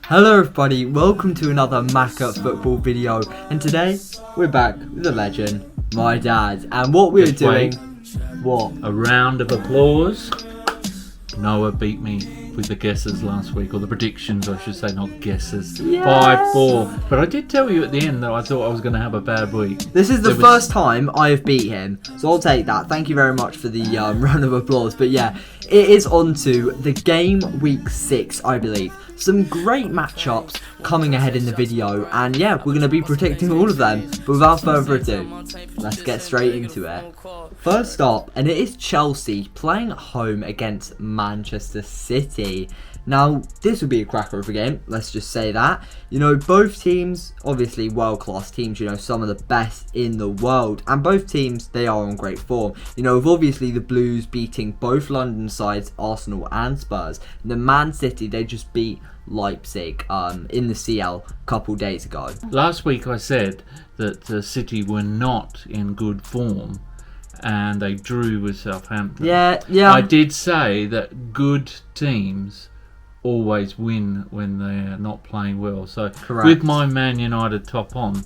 Hello everybody, welcome to another Macca football video, and today we're back with the legend, my dad, and what we're doing, what? A round of applause. Noah beat me with the guesses last week, or the predictions I should say, not guesses. Yes. 5-4. But I did tell you at the end that I thought I was going to have a bad week. This is the first time I have beat him, so I'll take that. Thank you very much for the round of applause. But yeah, it is on to the game week 6, I believe. Some great matchups coming ahead in the video, and yeah, we're going to be predicting all of them. But without further ado, let's get straight into it. First up, and it is Chelsea playing at home against Manchester City. Now, this will be a cracker of a game, let's just say that. You know, both teams, obviously world-class teams, you know, some of the best in the world. And both teams, they are on great form. You know, with obviously the Blues beating both London sides, Arsenal and Spurs. And the Man City, they just beat Leipzig in the CL a couple days ago. Last week I said that City were not in good form, and they drew with Southampton. Yeah. I did say that good teams always win when they're not playing well. So correct. With my Man United top on,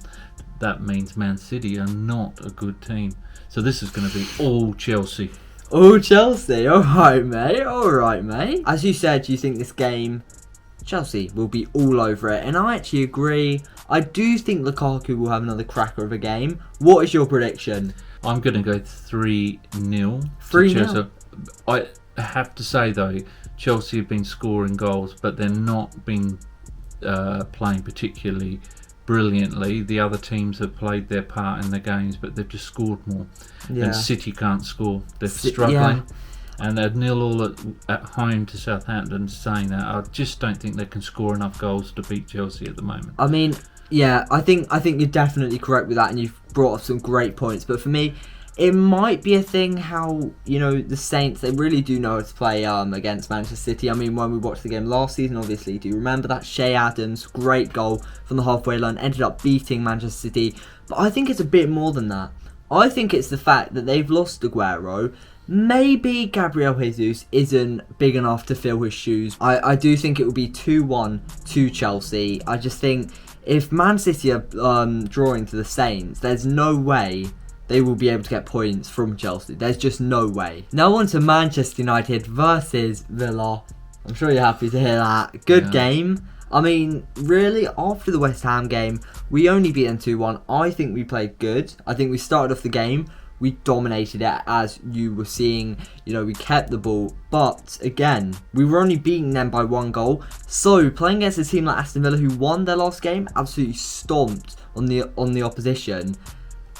that means Man City are not a good team. So this is going to be all Chelsea. All Chelsea, alright mate. As you said, you think this game, Chelsea will be all over it, and I actually agree. I do think Lukaku will have another cracker of a game. What is your prediction? I'm going to go 3-0. 3-0. I have to say though, Chelsea have been scoring goals, but they're not been playing particularly brilliantly. The other teams have played their part in the games, but they've just scored more. Yeah. And City can't score. They're struggling. Yeah. And they're 0-0 at home to Southampton. Saying that, I just don't think they can score enough goals to beat Chelsea at the moment. I mean, yeah, I think you're definitely correct with that, and you've brought up some great points. But for me, it might be a thing how, you know, the Saints, they really do know how to play against Manchester City. I mean, when we watched the game last season, obviously, do you remember that Shea Adams, great goal from the halfway line, ended up beating Manchester City. But I think it's a bit more than that. I think it's the fact that they've lost Aguero. Maybe Gabriel Jesus isn't big enough to fill his shoes. I do think it will be 2-1 to Chelsea. I just think if Man City are drawing to the Saints, there's no way they will be able to get points from Chelsea. There's just no way. Now on to Manchester United versus Villa. I'm sure you're happy to hear that. Good game. I mean, really, after the West Ham game, we only beat them 2-1. I think we played good. I think we started off the game, we dominated it, as you were seeing. You know, we kept the ball. But, again, we were only beating them by 1 goal. So, playing against a team like Aston Villa, who won their last game, absolutely stomped on the opposition,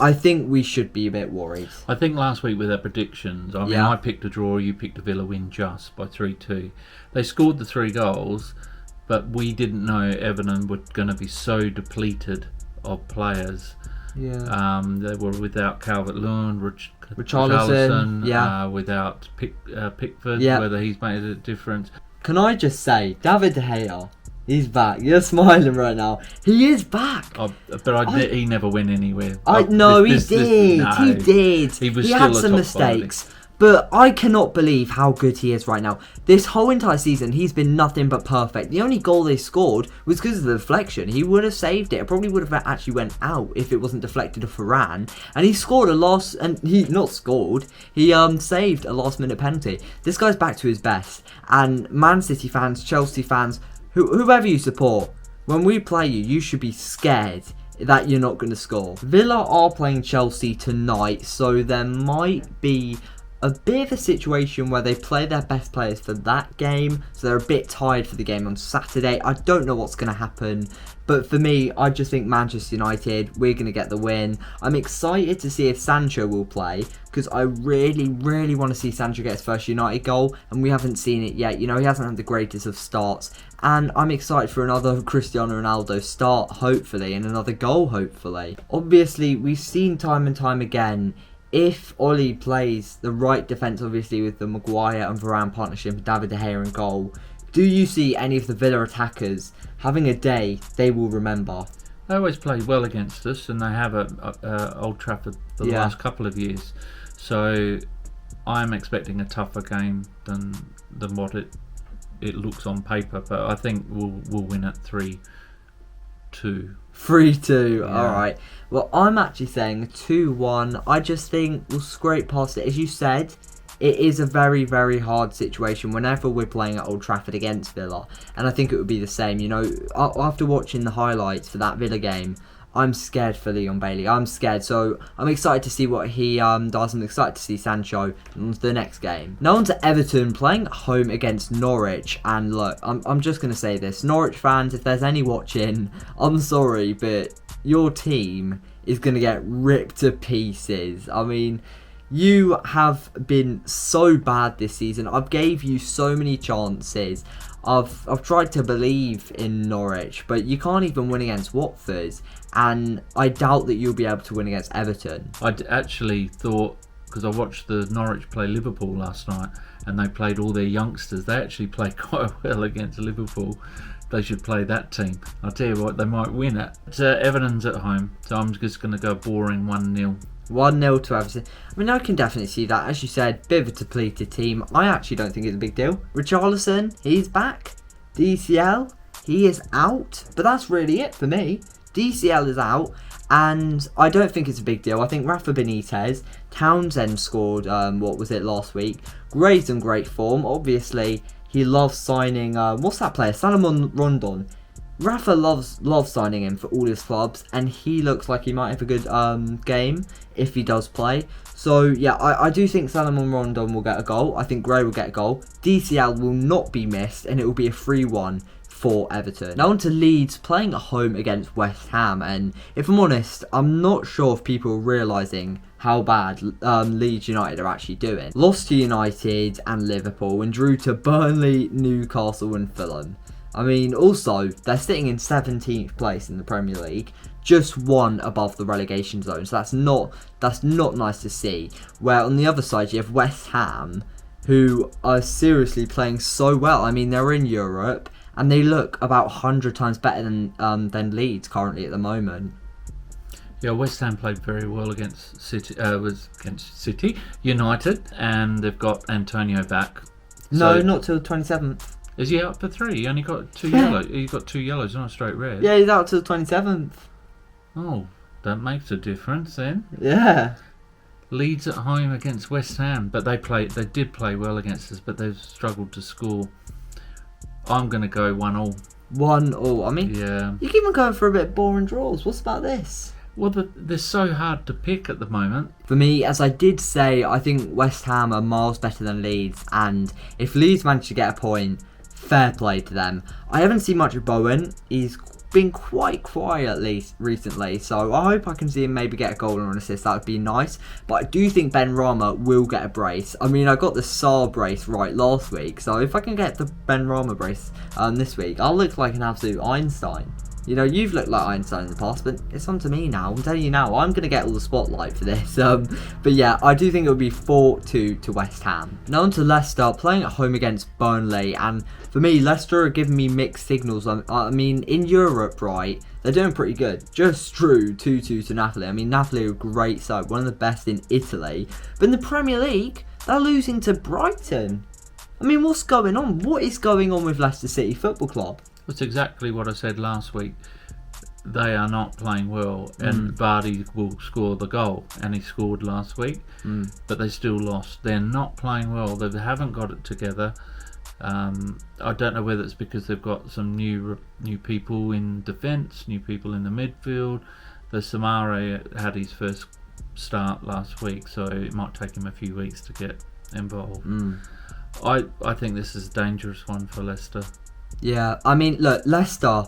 I think we should be a bit worried. I think last week with their predictions, I mean, I picked a draw, you picked a Villa win just by 3-2. They scored the 3 goals, but we didn't know Everton were going to be so depleted of players. Yeah. They were without Calvert-Lewin, Richarlison, without Pickford, Yeah. whether he's made a difference. Can I just say, David De Gea, he's back. You're smiling right now. He is back. He never went anywhere. He did. He had some mistakes. But I cannot believe how good he is right now. This whole entire season, he's been nothing but perfect. The only goal they scored was because of the deflection. He would have saved it. It probably would have actually went out if it wasn't deflected off Varane. And he scored he saved a last minute penalty. This guy's back to his best. And Man City fans, Chelsea fans, whoever you support, when we play you, you should be scared that you're not going to score. Villa are playing Chelsea tonight, so there might be a bit of a situation where they play their best players for that game, so they're a bit tired for the game on Saturday. I don't know what's going to happen, but for me, I just think Manchester United, we're going to get the win. I'm excited to see if Sancho will play, because I really want to see Sancho get his first United goal, and we haven't seen it yet. You know, he hasn't had the greatest of starts, and I'm excited for another Cristiano Ronaldo start, hopefully, and another goal, hopefully. Obviously, we've seen time and time again, if Oli plays the right defence, obviously with the Maguire and Varane partnership, David De Gea in goal, do you see any of the Villa attackers having a day they will remember? They always play well against us, and they have at Old Trafford the last couple of years. So I'm expecting a tougher game than what it it looks on paper. But I think we'll win at 3-2. 3-2. Yeah. All right. Well, I'm actually saying 2-1. I just think we'll scrape past it. As you said, it is a very, very hard situation whenever we're playing at Old Trafford against Villa. And I think it would be the same. You know, after watching the highlights for that Villa game, I'm scared for Leon Bailey. I'm scared. So I'm excited to see what he does. I'm excited to see Sancho on the next game. Now on to Everton playing at home against Norwich. And look, I'm just going to say this. Norwich fans, if there's any watching, I'm sorry, but your team is going to get ripped to pieces. I mean, you have been so bad this season. I've gave you so many chances. I've tried to believe in Norwich, but you can't even win against Watford, and I doubt that you'll be able to win against Everton. I actually thought, because I watched the Norwich play Liverpool last night, and they played all their youngsters. They actually played quite well against Liverpool. They should play that team. I'll tell you what, they might win it. Everton's at home, so I'm just going to go boring 1-0. 1-0 to Everton. I mean, I can definitely see that. As you said, bit of a depleted team. I actually don't think it's a big deal. Richarlison, he's back. DCL, he is out. But that's really it for me. DCL is out. And I don't think it's a big deal. I think Rafa Benitez, Townsend scored, last week. Gray's in great form. Obviously, he loves signing, what's that player? Salomon Rondon. Rafa loves signing him for all his clubs, and he looks like he might have a good game if he does play. So yeah, I do think Salomon Rondon will get a goal. I think Gray will get a goal. DCL will not be missed, and it will be a 3-1 for Everton. Now on to Leeds playing at home against West Ham, and if I'm honest, I'm not sure if people are realising how bad Leeds United are actually doing. Lost to United and Liverpool, and drew to Burnley, Newcastle and Fulham. I mean, also, they're sitting in 17th place in the Premier League, just one above the relegation zone, so that's not nice to see. Where on the other side, you have West Ham, who are seriously playing so well. I mean, they're in Europe, and they look about 100 times better than Leeds currently at the moment. Yeah, West Ham played very well against City United, and they've got Antonio back. No, not till 27th. Is he out for 3? He only got 2 yellows. He got 2 yellows, not a straight red. Yeah, he's out till 27th. Oh, that makes a difference then. Yeah. Leeds at home against West Ham, but they did play well against us, but they've struggled to score. I'm going to go 1-1. 1-1. I mean, yeah. You keep on going for a bit boring draws. What's about this? Well, they're so hard to pick at the moment. For me, as I did say, I think West Ham are miles better than Leeds, and if Leeds manage to get a point, fair play to them. I haven't seen much of Bowen. He's been quite quiet recently, so I hope I can see him maybe get a goal or an assist. That would be nice. But I do think Ben Rama will get a brace. I mean, I got the Saar brace right last week, so if I can get the Ben Rama brace this week, I'll look like an absolute Einstein. You know, you've looked like Einstein in the past, but it's on to me now. I'm telling you now, I'm going to get all the spotlight for this. But yeah, I do think it will be 4-2 to West Ham. Now on to Leicester, playing at home against Burnley. And for me, Leicester are giving me mixed signals. I mean, in Europe, right, they're doing pretty good. Just drew 2-2 to Napoli. I mean, Napoli are a great side, one of the best in Italy. But in the Premier League, they're losing to Brighton. I mean, what's going on? What is going on with Leicester City Football Club? That's exactly what I said last week. They are not playing well, and Vardy will score the goal, and he scored last week, but they still lost. They're not playing well. They haven't got it together. I don't know whether it's because they've got some new people in defence, new people in the midfield. The Samare had his first start last week, so it might take him a few weeks to get involved. I think this is a dangerous one for Leicester. Yeah, I mean, look, Leicester,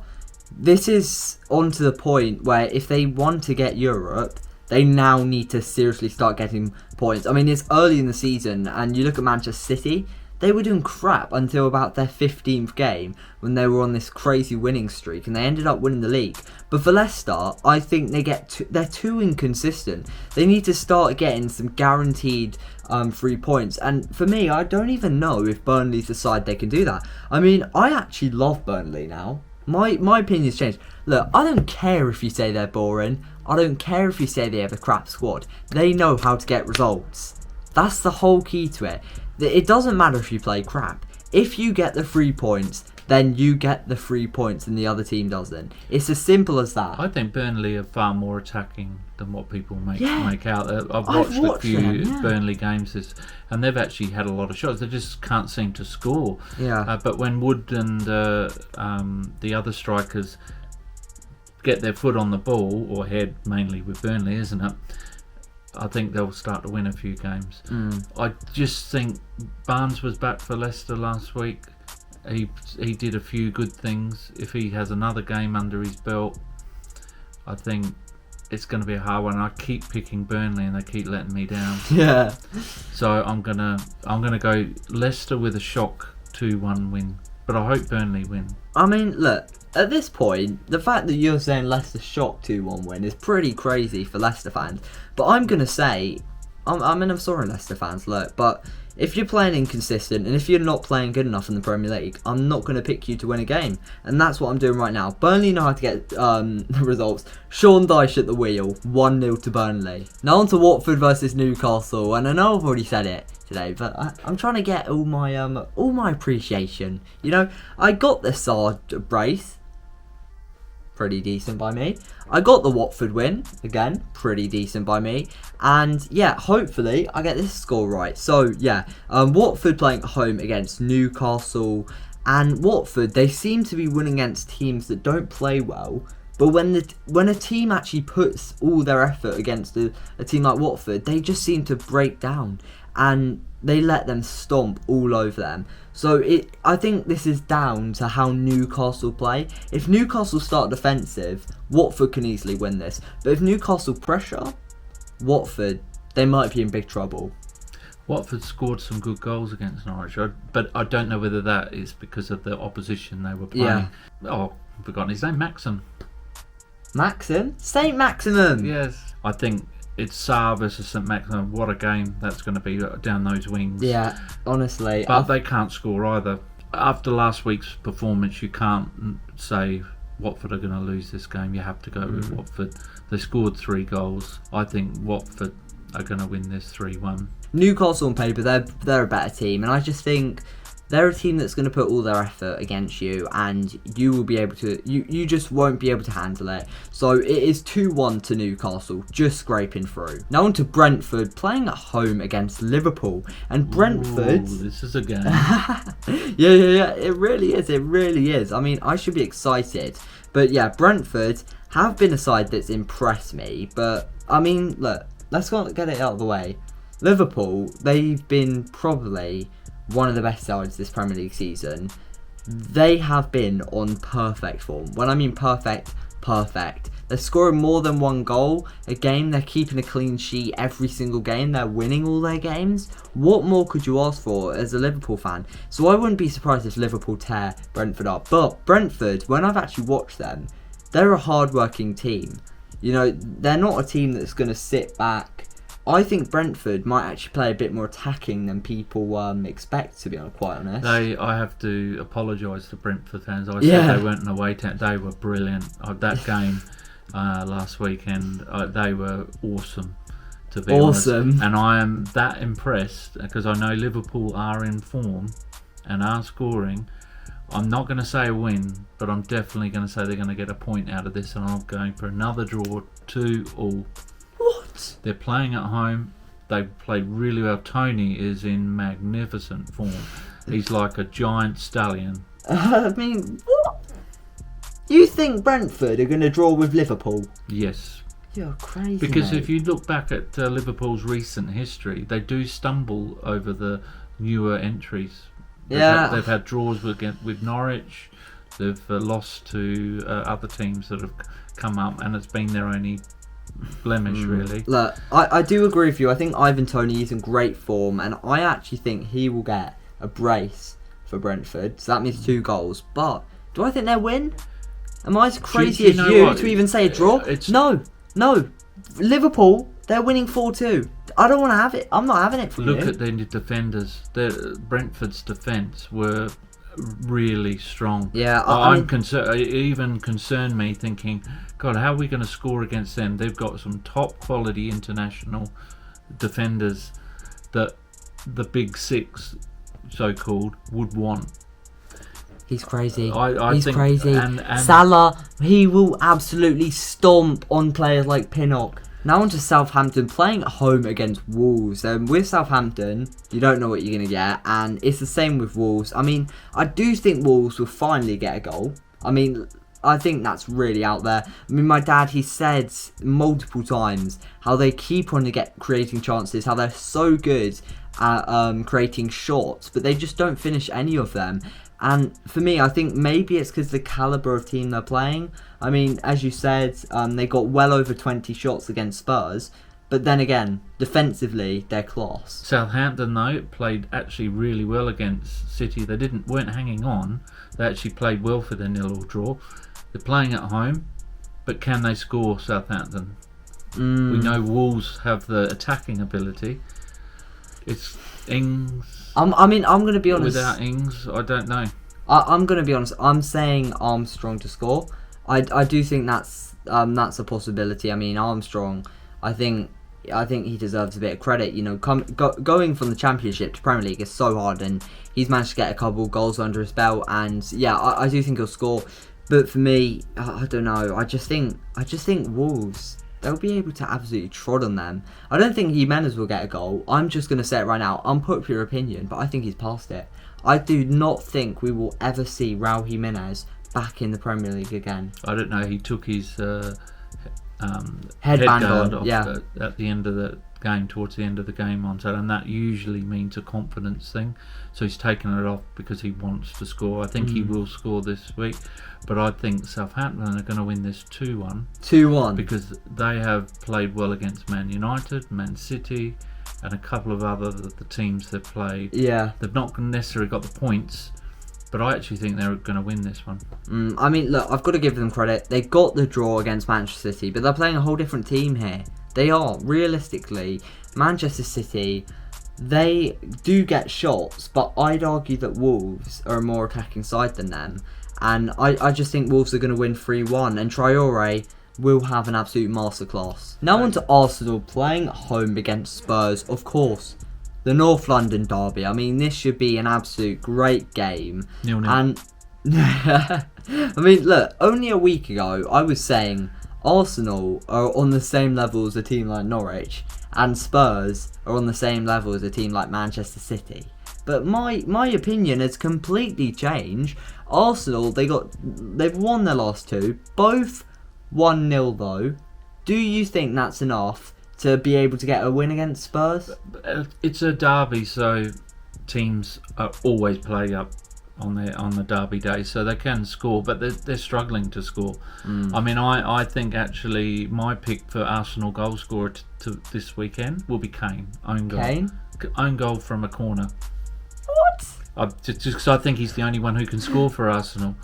this is on to the point where if they want to get Europe, they now need to seriously start getting points. I mean, it's early in the season, and you look at Manchester City, they were doing crap until about their 15th game when they were on this crazy winning streak, and they ended up winning the league. But for Leicester, I think they're too inconsistent. They need to start getting some guaranteed 3 points. And for me, I don't even know if Burnley's the side they can do that. I mean, I actually love Burnley now. My opinion's changed. Look, I don't care if you say they're boring. I don't care if you say they have a crap squad. They know how to get results. That's the whole key to it. It doesn't matter if you play crap. if you get the 3 points, then you get the 3 points and the other team doesn't. It's as simple as that. I think Burnley are far more attacking than what people make out. I've watched a few them, Burnley games, and they've actually had a lot of shots. They just can't seem to score. Yeah. But when Wood and the other strikers get their foot on the ball, or head mainly with Burnley, isn't it? I think they'll start to win a few games. I just think Barnes was back for Leicester last week. He did a few good things. If he has another game under his belt, I think it's going to be a hard one. I keep picking Burnley and they keep letting me down. Yeah. So I'm gonna go Leicester with a shock 2-1 win. But I hope Burnley win. I mean, look, at this point, the fact that you're saying Leicester shock 2-1 win is pretty crazy for Leicester fans. But I'm going to say, I'm sorry Leicester fans, look, but if you're playing inconsistent and if you're not playing good enough in the Premier League, I'm not going to pick you to win a game. And that's what I'm doing right now. Burnley know how to get the results. Sean Dyche at the wheel, 1-0 to Burnley. Now on to Watford versus Newcastle. And I know I've already said it today, but I'm trying to get all my appreciation. You know, I got the Salah brace. Pretty decent by me. I got the Watford win, again, pretty decent by me. And yeah, hopefully I get this score right. So yeah, Watford playing at home against Newcastle. And Watford, they seem to be winning against teams that don't play well. But when a team actually puts all their effort against a team like Watford, they just seem to break down. And they let them stomp all over them. So I think this is down to how Newcastle play. If Newcastle start defensive, Watford can easily win this. But if Newcastle pressure, Watford, they might be in big trouble. Watford scored some good goals against Norwich, but I don't know whether that is because of the opposition they were playing. Yeah. Oh, I've forgotten his name, Maxim. Maxim? Saint Maximum! Yes. I think it's Saar versus St Maximum. What a game that's going to be down those wings. Yeah, honestly. But they can't score either. After last week's performance, you can't say Watford are going to lose this game. You have to go with Watford. They scored 3 goals. I think Watford are going to win this 3-1. Newcastle on paper, they're a better team, and I just think they're a team that's going to put all their effort against you, and you will be able to. You just won't be able to handle it. So it is 2-1 to Newcastle, just scraping through. Now on to Brentford playing at home against Liverpool, and Brentford. Ooh, this is a game. Yeah. It really is. It really is. I mean, I should be excited, but yeah, Brentford have been a side that's impressed me. But I mean, look, let's get it out of the way. Liverpool, they've been probably one of the best sides this Premier League season. They have been on perfect form. When I mean perfect. They're scoring more than 1 goal a game. They're keeping a clean sheet every single game. They're winning all their games. What more could you ask for as a Liverpool fan? So I wouldn't be surprised if Liverpool tear Brentford up. But Brentford, when I've actually watched them, they're a hard-working team. You know, they're not a team that's going to sit back. I think Brentford might actually play a bit more attacking than people expect, to be quite honest. I have to apologise to Brentford fans. I said they weren't an away team. They were brilliant. That game last weekend, they were awesome, to be honest. And I am that impressed because I know Liverpool are in form and are scoring. I'm not going to say a win, but I'm definitely going to say they're going to get a point out of this, and I'm going for another draw, 2-2. What? They're playing at home. They played really well. Tony is in magnificent form. He's like a giant stallion. I mean, what? You think Brentford are going to draw with Liverpool? Yes. You're crazy, Because mate. if you look back at Liverpool's recent history, they do stumble over the newer entries. They've had draws with Norwich. They've lost to other teams that have come up, and it's been their only blemish, really. Look, I do agree with you. I think Ivan Toney is in great form, and I actually think he will get a brace for Brentford. So that means 2 goals. But do I think they'll win? Am I as crazy as you to even say a draw? No. Liverpool, they're winning 4-2. I don't want to have it. I'm not having it for you. Look at their defenders. Brentford's defence were really strong. Yeah, I'm concerned. It even concerned me thinking, God, how are we going to score against them? They've got some top quality international defenders that the big 6 so-called, would want. He's crazy. He's crazy. And Salah, he will absolutely stomp on players like Pinnock. Now on to Southampton, playing at home against Wolves. With Southampton, you don't know what you're going to get, and it's the same with Wolves. I mean, I do think Wolves will finally get a goal. I mean, I think that's really out there. I mean, my dad, he said multiple times how they keep on creating chances, how they're so good at creating shots, but they just don't finish any of them. And for me, I think maybe it's because the calibre of team they're playing. I mean, as you said, they got well over 20 shots against Spurs. But then again, defensively, they're class. Southampton, though, played actually really well against City. They weren't hanging on. They actually played well for their 0-0 draw. They're playing at home, but can they score, Southampton? We know Wolves have the attacking ability. It's Ings. I'm going to be honest. Without Ings, I don't know. I'm going to be honest. I'm saying Armstrong to score. I do think that's a possibility. I mean, Armstrong, I think he deserves a bit of credit. You know, going from the Championship to Premier League is so hard, and he's managed to get a couple of goals under his belt. And yeah, I do think he'll score. But for me, I don't know. I just think Wolves, they'll be able to absolutely trod on them. I don't think Jimenez will get a goal. I'm just going to say it right now. Unpopular opinion, but I think he's past it. I do not think we will ever see Raul Jimenez back in the Premier League again. I don't know. He took his headband off at the end of the game, towards the end of the game on Saturday, and that usually means a confidence thing. So he's taken it off because he wants to score. I think he will score this week, but I think Southampton are going to win this 2-1. 2-1. Because they have played well against Man United, Man City, and a couple of other the teams they've played. Yeah. They've not necessarily got the points, but I actually think they're going to win this one. I mean, look, I've got to give them credit. They got the draw against Manchester City, but they're playing a whole different team here. They are, realistically, Manchester City, they do get shots, but I'd argue that Wolves are a more attacking side than them. And I just think Wolves are going to win 3-1, and Traore will have an absolute masterclass. Now on to Arsenal, playing at home against Spurs, of course. The North London derby. I mean, this should be an absolute great game. 0-0. And I mean, look, only a week ago, I was saying Arsenal are on the same level as a team like Norwich, and Spurs are on the same level as a team like Manchester City. But my opinion has completely changed. Arsenal, they've won their last two, both 1-0 though. Do you think that's enough to be able to get a win against Spurs? It's a derby, so teams are always play up on the derby day, so they can score, but they're struggling to score. I mean, I think actually my pick for Arsenal goal scorer to this weekend will be Kane. Own goal from a corner. What? Just because I think he's the only one who can score for Arsenal.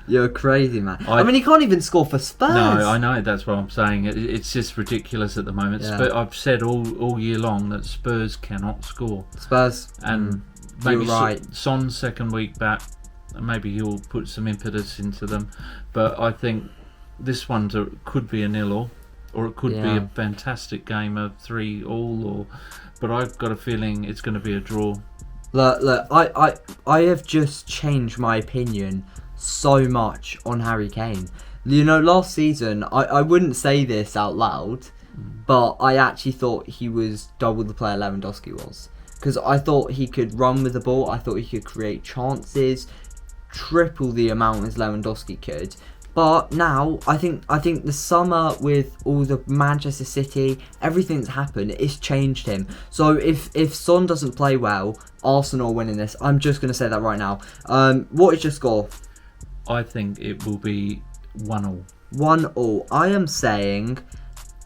You're crazy, man. I mean, he can't even score for Spurs. No, I know, that's what I'm saying. It's just ridiculous at the moment. Yeah. I've said all year long that Spurs cannot score. Spurs. And maybe you're right. Son's second week back, maybe he'll put some impetus into them. But I think this one could be a 0-0, or it could be a fantastic game of 3-3, but I've got a feeling it's going to be a draw. Look, I have just changed my opinion so much on Harry Kane. You know, last season, I wouldn't say this out loud, but I actually thought he was double the player Lewandowski was. Because I thought he could run with the ball, I thought he could create chances, triple the amount as Lewandowski could. But now, I think the summer with all the Manchester City, everything that's happened, it's changed him. So if Son doesn't play well, Arsenal are winning this. I'm just going to say that right now. What is your score? I think it will be 1-1. 1-1. I am saying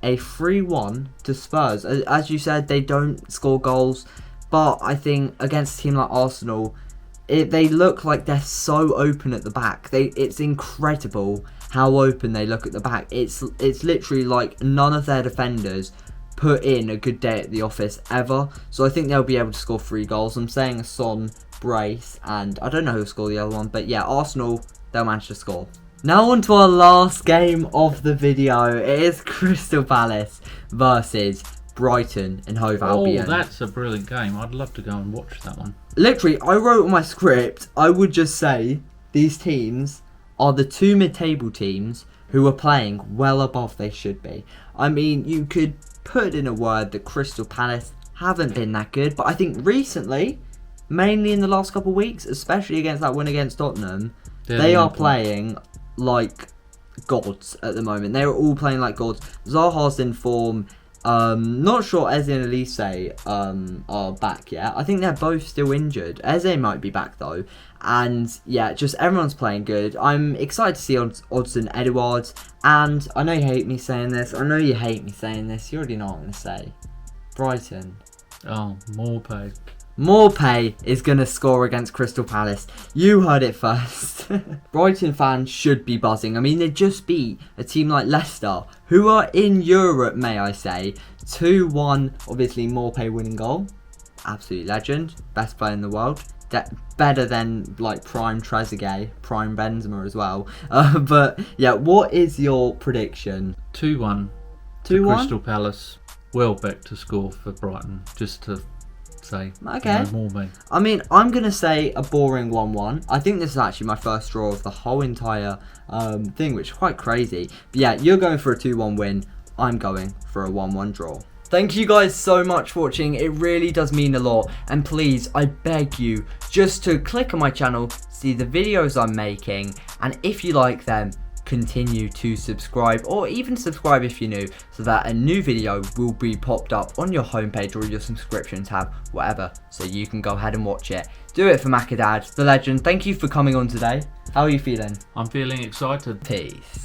a 3-1 to Spurs. As you said, they don't score goals. But I think against a team like Arsenal, they look like they're so open at the back. It's incredible how open they look at the back. It's literally like none of their defenders put in a good day at the office ever. So I think they'll be able to score 3 goals. I'm saying a Son brace, and I don't know who'll score the other one, but yeah, Arsenal, they'll manage to score. Now on to our last game of the video. It is Crystal Palace versus Brighton and Hove Oh, Albion. that's a brilliant game. I'd love to go and watch that one. Literally, I wrote on my script, I would just say these teams are the two mid-table teams who are playing well above they should be. I mean, you could put in a word that Crystal Palace haven't been that good, but I think recently, mainly in the last couple of weeks, especially against that win against Tottenham, they are playing like gods at the moment. They're all playing like gods. Zaha's in form. Not sure Eze and Elise are back yet. I think they're both still injured. Eze might be back though. And yeah, just everyone's playing good. I'm excited to see Odsonne Edouard. And I know you hate me saying this. You already know what I'm going to say. Brighton. Oh, Morpay. Morpay is going to score against Crystal Palace. You heard it first. Brighton fans should be buzzing. I mean, they just beat a team like Leicester, who are in Europe, may I say. 2-1, obviously Morpay winning goal. Absolute legend. Best player in the world. Better than like prime Trezeguet, prime Benzema as well. But yeah, what is your prediction? 2-1 to Crystal Palace. Welbeck to score for Brighton, just to say. Okay. More me. I mean, I'm going to say a boring 1-1. I think this is actually my first draw of the whole entire thing, which is quite crazy. But yeah, you're going for a 2-1 win. I'm going for a 1-1 draw. Thank you guys so much for watching. It really does mean a lot. And please, I beg you, just to click on my channel, see the videos I'm making. And if you like them, continue to subscribe, or even subscribe if you're new, so that a new video will be popped up on your homepage or your subscription tab, whatever, so you can go ahead and watch it. Do it for Macadad, the legend. Thank you for coming on today. How are you feeling? I'm feeling excited. Peace.